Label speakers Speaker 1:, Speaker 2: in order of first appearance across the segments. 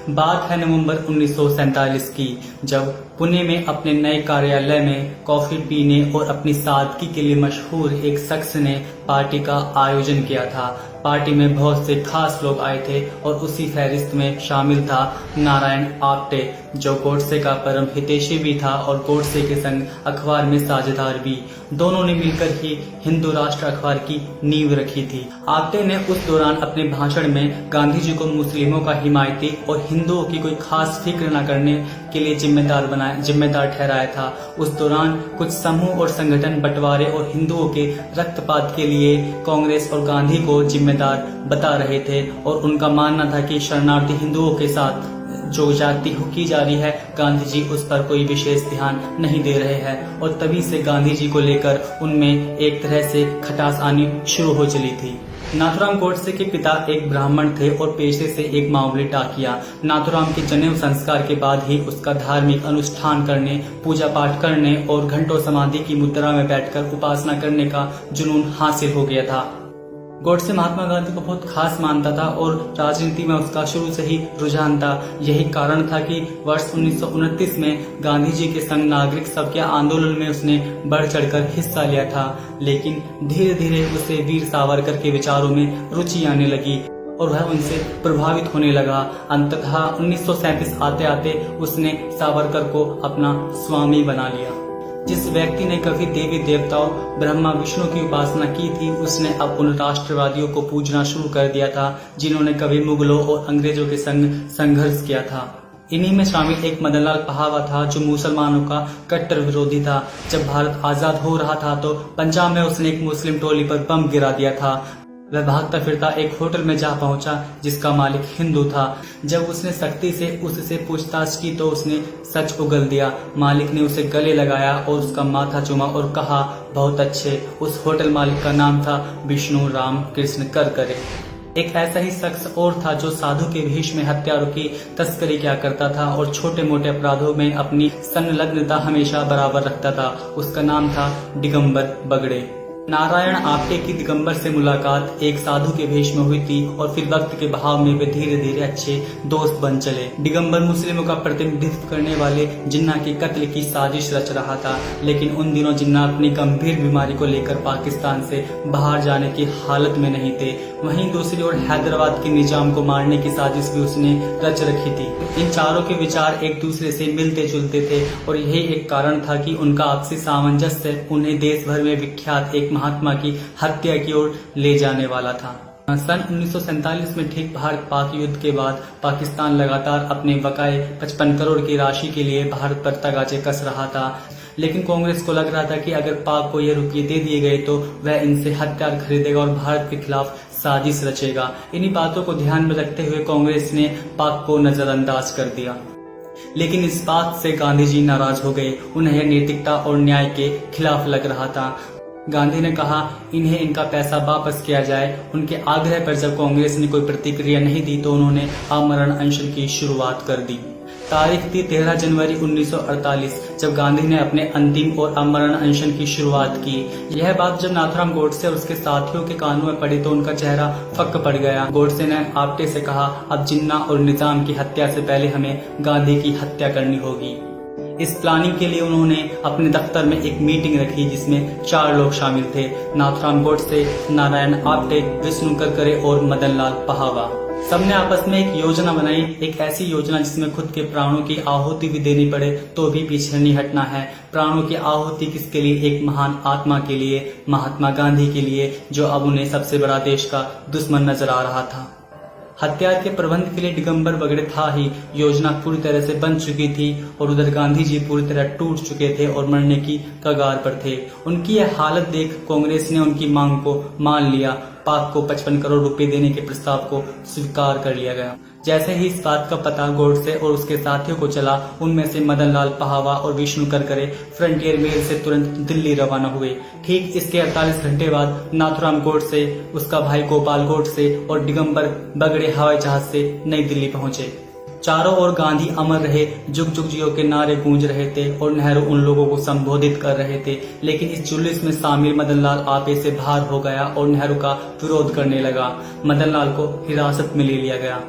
Speaker 1: बात है नवंबर 1947 की, जब पुणे में अपने नए कार्यालय में कॉफी पीने और अपनी सादगी के लिए मशहूर एक शख्स ने पार्टी का आयोजन किया था। पार्टी में बहुत से खास लोग आए थे और उसी फहरिस्त में शामिल था नारायण आप्टे, जो गोडसे का परम हितैषी भी था और गोडसे के संग अखबार में साझेदार भी। दोनों ने मिलकर ही हिंदू राष्ट्र अखबार की नींव रखी थी। आप्टे ने उस दौरान अपने भाषण में गांधी जी को मुस्लिमों का हिमायती और हिंदुओं की कोई खास फिक्र न करने के लिए जिम्मेदार ठहराया था। उस दौरान कुछ समूह और संगठन बंटवारे और हिंदुओं के रक्तपात के लिए कांग्रेस और गांधी को जिम्मेदार बता रहे थे और उनका मानना था कि शरणार्थी हिंदुओं के साथ जो जाति की जा रही है, गांधी जी उस पर कोई विशेष ध्यान नहीं दे रहे हैं और तभी से गांधी जी को लेकर उनमें एक तरह से खटास आनी शुरू हो चली थी। नाथुराम गोडसे के पिता एक ब्राह्मण थे और पेशे से एक मामूली टाकिया। नाथुराम के जनेऊ संस्कार के बाद ही उसका धार्मिक अनुष्ठान करने, पूजा पाठ करने और घंटों समाधि की मुद्रा में बैठकर उपासना करने का जुनून हासिल हो गया था। गोडसे महात्मा गांधी को बहुत खास मानता था और राजनीति में उसका शुरू से ही रुझान था। यही कारण था कि वर्ष 1929 में गांधी जी के संग नागरिक सत्या आंदोलन में उसने बढ़ चढ़कर हिस्सा लिया था, लेकिन धीरे धीरे उसे वीर सावरकर के विचारों में रुचि आने लगी और वह उनसे प्रभावित होने लगा। अंततः 1937 आते आते उसने सावरकर को अपना स्वामी बना लिया। जिस व्यक्ति ने कभी देवी देवताओं ब्रह्मा विष्णु की उपासना की थी, उसने अब उन राष्ट्रवादियों को पूजना शुरू कर दिया था जिन्होंने कभी मुगलों और अंग्रेजों के संग संघर्ष किया था। इन्हीं में शामिल एक मदनलाल पहावा था, जो मुसलमानों का कट्टर विरोधी था। जब भारत आजाद हो रहा था तो पंजाब में उसने एक मुस्लिम टोली पर बम गिरा दिया था। वह भागता फिरता एक होटल में जा पहुंचा जिसका मालिक हिंदू था। जब उसने सख्ती से उससे पूछताछ की तो उसने सच उगल दिया। मालिक ने उसे गले लगाया और उसका माथा चूमा और कहा, बहुत अच्छे। उस होटल मालिक का नाम था विष्णु राम कृष्ण करकरे। एक ऐसा ही शख्स और था जो साधु के भेष में हथियारों की तस्करी किया करता था और छोटे मोटे अपराधों में अपनी संलग्नता हमेशा बराबर रखता था। उसका नाम था दिगंबर बगड़े। नारायण आप्टे की दिगंबर से मुलाकात एक साधु के भेष में हुई थी और फिर वक्त के बहाव में वे धीरे धीरे अच्छे दोस्त बन चले। दिगंबर मुस्लिमों का प्रतिनिधित्व करने वाले जिन्ना के कत्ल की साजिश रच रहा था, लेकिन उन दिनों जिन्ना अपनी गंभीर बीमारी को लेकर पाकिस्तान से बाहर जाने की हालत में नहीं थे। वहीं दूसरी ओर हैदराबाद के निजाम को मारने की साजिश भी उसने रच रखी थी। इन चारों के विचार एक दूसरे से मिलते जुलते थे और यही एक कारण था कि उनका आपसी सामंजस्य उन्हें देश भर में विख्यात एक महात्मा की हत्या की ओर ले जाने वाला था। सन 1947 में ठीक भारत पाक युद्ध के बाद पाकिस्तान लगातार अपने बकाए 55 करोड़ की राशि के लिए भारत पर तगाजे कस रहा था, लेकिन कांग्रेस को लग रहा था कि अगर पाक को ये रुपये दे दिए गए तो वह इनसे हथियार खरीदेगा और भारत के खिलाफ साजिश रचेगा। इन्हीं बातों को ध्यान में रखते हुए कांग्रेस ने पाक को नजरअंदाज कर दिया, लेकिन इस बात से गांधी जी नाराज हो गए। उन्हें नैतिकता और न्याय के खिलाफ लग रहा था। गांधी ने कहा इन्हें इनका पैसा वापस किया जाए। उनके आग्रह पर जब कांग्रेस ने कोई प्रतिक्रिया नहीं दी तो उन्होंने आमरण अनशन की शुरुआत कर दी। तारीख थी 13 जनवरी 1948, जब गांधी ने अपने अंतिम और आमरण अनशन की शुरुआत की। यह बात जब नाथुराम गोडसे और उसके साथियों के कानों में पड़ी तो उनका चेहरा फक पड़ गया। गोडसे ने आप्टे से कहा, अब जिन्ना और निजाम की हत्या से पहले हमें गांधी की हत्या करनी होगी। इस प्लानिंग के लिए उन्होंने अपने दफ्तर में एक मीटिंग रखी जिसमें 4 लोग शामिल थे, नाथुराम गोडसे, नारायण आप्टे, विष्णु करकरे और मदनलाल पहावा। सबने आपस में एक योजना बनाई, एक ऐसी योजना जिसमें खुद के प्राणों की आहुति भी देनी पड़े तो भी पीछे नहीं हटना है। प्राणों की आहुति किसके लिए? एक महान आत्मा के लिए, महात्मा गांधी के लिए, जो अब उन्हें सबसे बड़ा देश का दुश्मन नजर आ रहा था। हथियार के प्रबंध के लिए दिगंबर बगड़े था ही। योजना पूरी तरह से बन चुकी थी और उधर गांधी जी पूरी तरह टूट चुके थे और मरने की कगार पर थे। उनकी यह हालत देख कांग्रेस ने उनकी मांग को मान लिया। पाक को 55 करोड़ रुपए देने के प्रस्ताव को स्वीकार कर लिया गया। जैसे ही इस बात का पता गोडसे और उसके साथियों को चला, उनमें से मदनलाल पहावा और विष्णु करकरे फ्रंटियर मेल से तुरंत दिल्ली रवाना हुए। ठीक इसके 48 घंटे बाद नाथुराम गोडसे, उसका भाई गोपाल गोडसे और दिगंबर बगड़े हवाई जहाज से नई दिल्ली पहुंचे। चारों ओर गांधी अमर रहे, जुग जुग जियो के नारे गूंज रहे थे और नेहरू उन लोगों को संबोधित कर रहे थे। लेकिन इस जुलूस में शामिल मदनलाल आपे से बाहर हो गया और नेहरू का विरोध करने लगा। मदनलाल को हिरासत में ले लिया गया।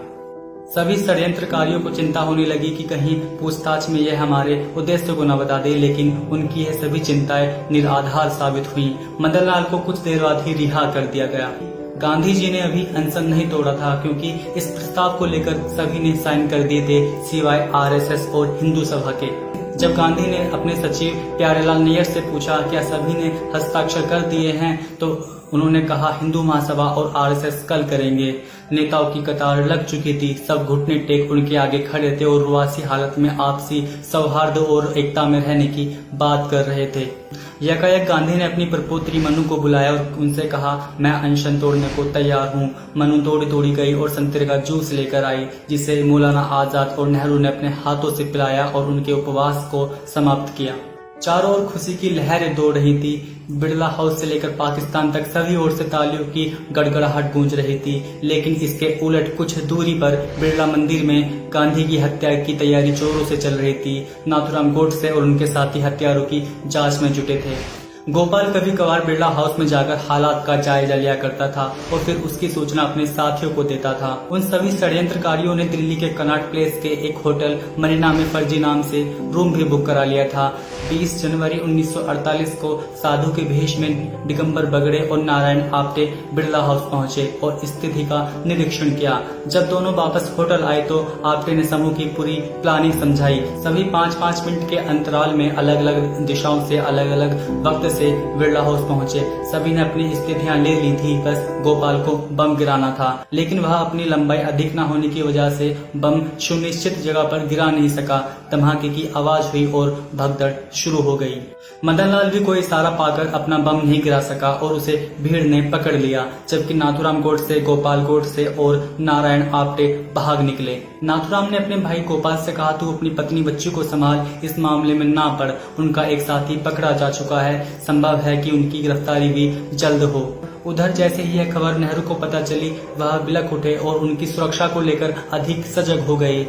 Speaker 1: सभी षड्यंत्रकारियों को चिंता होने लगी कि कहीं पूछताछ में यह हमारे उद्देश्य को न बता दे, लेकिन उनकी यह सभी चिंताएं निराधार साबित हुई। मदन लाल को कुछ देर बाद ही रिहा कर दिया गया। गांधी जी ने अभी अनशन नहीं तोड़ा था, क्योंकि इस प्रस्ताव को लेकर सभी ने साइन कर दिए थे सिवाय आरएसएस और हिंदू सभा के। जब गांधी ने अपने सचिव प्यारेलाल नैयर से पूछा क्या सभी ने हस्ताक्षर कर दिए हैं, तो उन्होंने कहा हिंदू महासभा और आरएसएस कल करेंगे। नेताओं की कतार लग चुकी थी, सब घुटने टेक उनके आगे खड़े थे और रुआसी हालत में आपसी सौहार्द और एकता में रहने की बात कर रहे थे। यकायक गांधी ने अपनी प्रपोत्री मनु को बुलाया और उनसे कहा मैं अनशन तोड़ने को तैयार हूँ। मनु तोड़ी गई और संतरे का जूस लेकर आई, जिसे मौलाना आजाद और नेहरू ने अपने हाथों से पिलाया और उनके उपवास को समाप्त किया। चारों ओर खुशी की लहरें दौड़ रही थी। बिड़ला हाउस से लेकर पाकिस्तान तक सभी ओर से तालियों की गड़गड़ाहट गूंज रही थी। लेकिन इसके उलट कुछ दूरी पर बिड़ला मंदिर में गांधी की हत्या की तैयारी जोरों से चल रही थी। नाथूराम गोडसे और उनके साथी हत्यारों की जांच में जुटे थे। गोपाल कभी कभार बिड़ला हाउस में जाकर हालात का जायजा लिया करता था और फिर उसकी सूचना अपने साथियों को देता था। उन सभी षड्यंत्रकारियों ने दिल्ली के कनॉट प्लेस के एक होटल मरीना में फर्जी नाम से रूम भी बुक करा लिया था। 20 जनवरी 1948 को साधु के भेष में दिगंबर बगड़े और नारायण आप्टे बिड़ला हाउस पहुंचे और स्थिति का निरीक्षण किया। जब दोनों वापस होटल आए तो आप्टे ने समूह की पूरी प्लानिंग समझाई। सभी 5-5 मिनट के अंतराल में अलग अलग दिशाओं से अलग अलग वक्त से बिड़ला हाउस पहुंचे। सभी ने अपनी स्थितियां ले ली थी, बस गोपाल को बम गिराना था। लेकिन वह अपनी लंबाई अधिक न होने की वजह से बम सुनिश्चित जगह पर गिरा नहीं सका। धमाके की आवाज हुई और भगदड़ शुरू हो गई। मदन लाल भी कोई इशारा पाकर अपना बम नहीं गिरा सका और उसे भीड़ ने पकड़ लिया, जबकि नाथूराम गोडसे, गोपाल गोडसे और नारायण आप्टे भाग निकले। नाथूराम ने अपने भाई गोपाल से कहा तू अपनी पत्नी बच्ची को संभाल, इस मामले में ना पड़, उनका एक साथी पकड़ा जा चुका है, संभव है कि उनकी गिरफ्तारी भी जल्द हो। उधर जैसे ही यह खबर नेहरू को पता चली, वह बिलख उठे और उनकी सुरक्षा को लेकर अधिक सजग हो गए।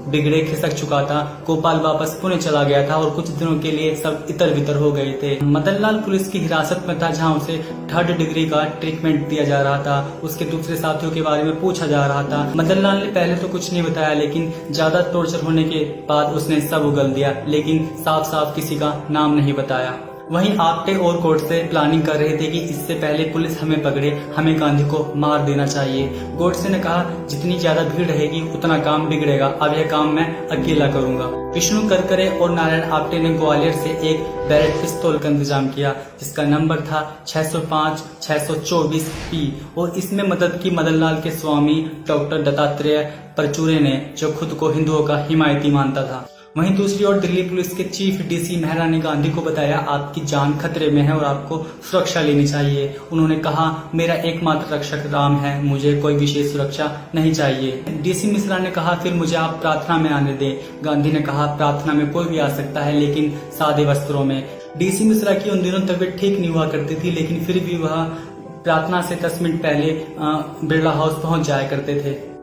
Speaker 1: बिगड़े खिसक चुका था। गोपाल वापस पुणे चला गया था और कुछ दिनों के लिए सब इतर बितर हो गए थे। मदन लाल पुलिस की हिरासत में था, जहां उसे 3rd डिग्री का ट्रीटमेंट दिया जा रहा था। उसके दूसरे साथियों के बारे में पूछा जा रहा था। मदन लाल ने पहले तो कुछ नहीं बताया, लेकिन ज्यादा टॉर्चर होने के बाद उसने सब उगल दिया, लेकिन साफ साफ किसी का नाम नहीं बताया। वहीं आप्टे और गोडसे प्लानिंग कर रहे थे कि इससे पहले पुलिस हमें पकड़े, हमें गांधी को मार देना चाहिए। गोडसे ने कहा जितनी ज्यादा भीड़ रहेगी उतना काम बिगड़ेगा, अब यह काम मैं अकेला करूंगा। विष्णु करकरे और नारायण आप्टे ने ग्वालियर से एक बैरेट पिस्तौल का इंतजाम किया, जिसका नंबर था 605-624P और इसमें मदद की मदन लाल के स्वामी डॉक्टर दत्तात्रेय परचूरे ने, जो खुद को हिंदुओं का हिमायती मानता था। वहीं दूसरी ओर दिल्ली पुलिस के चीफ डीसी मेहरा ने गांधी को बताया आपकी जान खतरे में है और आपको सुरक्षा लेनी चाहिए। उन्होंने कहा मेरा एकमात्र रक्षक राम है, मुझे कोई विशेष सुरक्षा नहीं चाहिए। डीसी मिश्रा ने कहा फिर मुझे आप प्रार्थना में आने दें। गांधी ने कहा प्रार्थना में कोई भी आ सकता है, लेकिन सादे वस्त्रों में। डीसी मिश्रा की उन दिनों तबीयत ठीक नहीं हुआ करती थी, लेकिन फिर भी वह प्रार्थना से 10 मिनट पहले बिड़ला हाउस पहुंच जाया करते थे।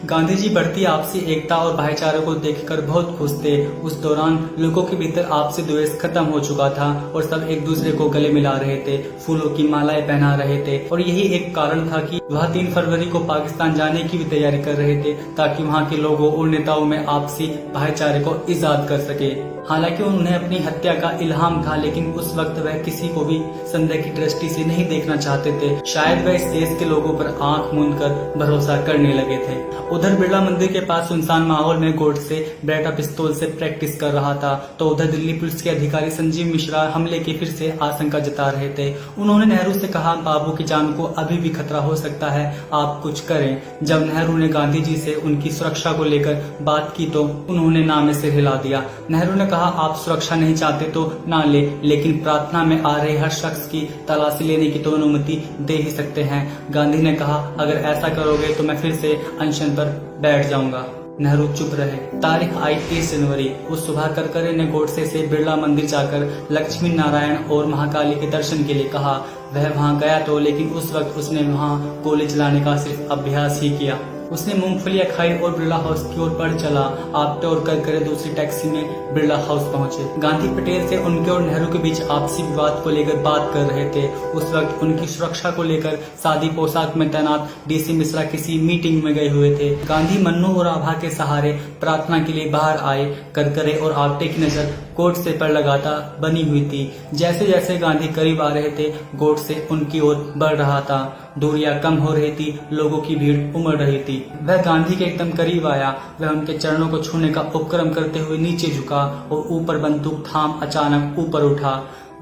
Speaker 1: गांधी जी बढ़ती आपसी एकता और भाईचारे को देखकर बहुत खुश थे। उस दौरान लोगों के भीतर आपसी द्वेष खत्म हो चुका था और सब एक दूसरे को गले मिला रहे थे, फूलों की मालाएं पहना रहे थे और यही एक कारण था कि वह 3 फरवरी को पाकिस्तान जाने की भी तैयारी कर रहे थे, ताकि वहां के लोगों और नेताओं में आपसी भाईचारे को इजाद कर सके। हालांकि उन्हें अपनी हत्या का इल्हाम था, लेकिन उस वक्त वह किसी को भी संदेह की दृष्टि से नहीं देखना चाहते थे। शायद वह इस देश के लोगों पर आंख मूंद कर भरोसा करने लगे थे। उधर बिड़ला मंदिर के पास सुनसान माहौल में गोडसे बेटा पिस्तौल से प्रैक्टिस कर रहा था, तो उधर दिल्ली पुलिस के अधिकारी संजीव मिश्रा हमले की फिर से आशंका जता रहे थे। उन्होंने नेहरू से कहा बाबू की जान को अभी भी खतरा हो सकता है, आप कुछ करें। जब नेहरू ने गांधी जी से उनकी सुरक्षा को लेकर बात की तो उन्होंने ना में सिर हिला दिया। नेहरू ने कहा आप सुरक्षा नहीं चाहते तो ना ले, लेकिन प्रार्थना में आ रहे हर शख्स की तलाशी लेने की तो अनुमति दे ही सकते हैं। गांधी ने कहा अगर ऐसा करोगे तो मैं फिर से अनशन पर बैठ जाऊंगा। नेहरू चुप रहे। तारीख आई 30 जनवरी। उस सुबह करकरे ने गोडसे से बिड़ला मंदिर जाकर लक्ष्मी नारायण और महाकाली के दर्शन के लिए कहा। वह वहां गया तो, लेकिन उस वक्त उसने वहां गोली चलाने का सिर्फ अभ्यास ही किया। उसने मूंगफलियां खाई और बिरला हाउस की ओर बढ़ चला। आप टोर कर दूसरी टैक्सी में बिरला हाउस पहुंचे। गांधी पटेल से उनके और नेहरू के बीच आपसी विवाद को लेकर बात कर रहे थे। उस वक्त उनकी सुरक्षा को लेकर सादी पोशाक में तैनात डीसी मिश्रा किसी मीटिंग में गए हुए थे। गांधी मन्नू और आभा के सहारे प्रार्थना के लिए बाहर आए। करकरे और आवटे की नजर गोड से पर लगाता बनी हुई थी। जैसे जैसे गांधी करीब आ रहे थे, गोड से उनकी ओर बढ़ रहा था। दूरियां कम हो रही थी, लोगों की भीड़ उमड़ रही थी। वह गांधी के एकदम करीब आया। वह उनके चरणों को छूने का उपक्रम करते हुए नीचे झुका और ऊपर बंदूक थाम अचानक ऊपर उठा।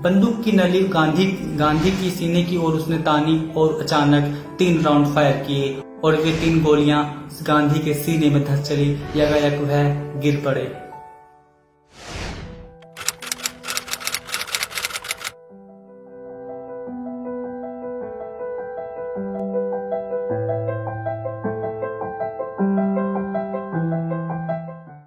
Speaker 1: बंदूक की नली गांधी की सीने की ओर उसने तानी और अचानक 3 राउंड फायर किए और वे 3 गोलियां गांधी के सीने में धस चली। यकायक वह गिर पड़े।